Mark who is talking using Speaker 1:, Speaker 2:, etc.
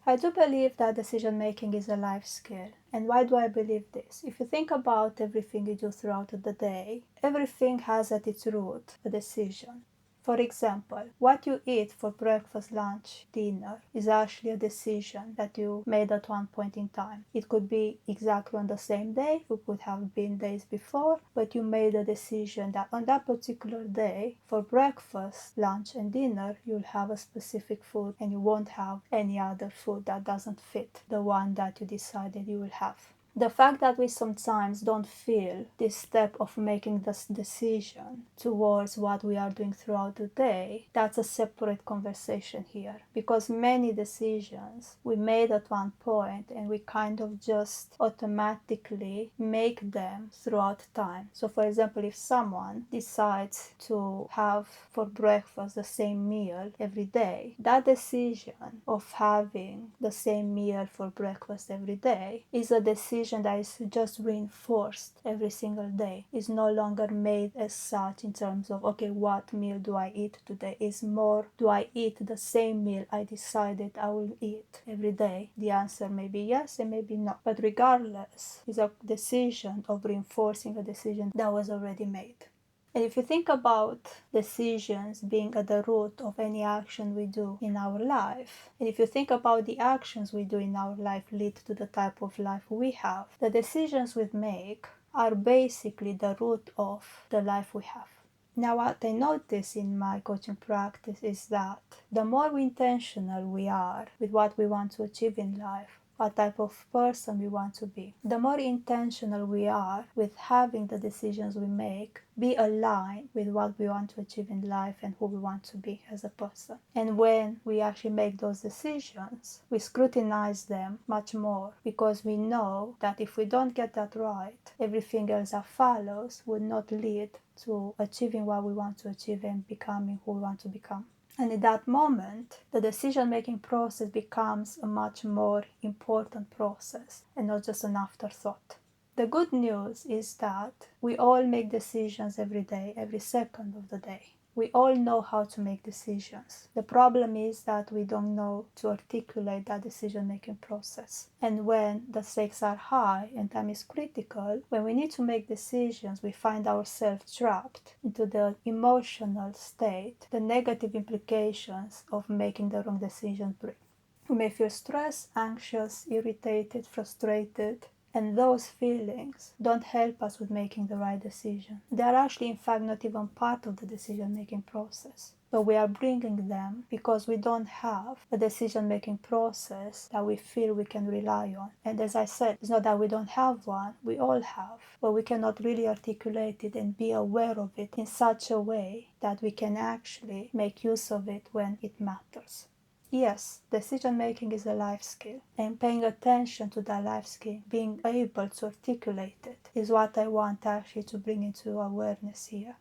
Speaker 1: I do believe that decision making is a life skill. And why do I believe this? If you think about everything you do throughout the day, everything has at its root a decision. For example, what you eat for breakfast, lunch, dinner is actually a decision that you made at one point in time. It could be exactly on the same day, it could have been days before, but you made a decision that on that particular day, for breakfast, lunch, and dinner, you'll have a specific food and you won't have any other food that doesn't fit the one that you decided you will have. The fact that we sometimes don't feel this step of making this decision towards what we are doing throughout the day, that's a separate conversation here. Because many decisions we made at one point and we kind of just automatically make them throughout time. So for example, if someone decides to have for breakfast the same meal every day, that decision of having the same meal for breakfast every day is a decision that is just reinforced every single day. It's no longer made as such in terms of, okay, what meal do I eat today? It's more, do I eat the same meal I decided I will eat every day? The answer may be yes and maybe no. But regardless, it's a decision of reinforcing a decision that was already made. And if you think about decisions being at the root of any action we do in our life, and if you think about the actions we do in our life lead to the type of life we have, the decisions we make are basically the root of the life we have. Now, what I notice in my coaching practice is that the more intentional we are with what we want to achieve in life, what type of person we want to be, the more intentional we are with having the decisions we make be aligned with what we want to achieve in life and who we want to be as a person. And when we actually make those decisions, we scrutinize them much more because we know that if we don't get that right, everything else that follows would not lead to achieving what we want to achieve and becoming who we want to become. And in that moment, the decision-making process becomes a much more important process and not just an afterthought. The good news is that we all make decisions every day, every second of the day. We all know how to make decisions. The problem is that we don't know to articulate that decision-making process. And when the stakes are high and time is critical, when we need to make decisions, we find ourselves trapped into the emotional state, the negative implications of making the wrong decision bring. We may feel stressed, anxious, irritated, frustrated, and those feelings don't help us with making the right decision. They are actually, in fact, not even part of the decision-making process. But we are bringing them because we don't have a decision-making process that we feel we can rely on. And as I said, it's not that we don't have one, we all have. But we cannot really articulate it and be aware of it in such a way that we can actually make use of it when it matters. Yes, decision making is a life skill, and paying attention to that life skill, being able to articulate it, is what I want actually to bring into awareness here.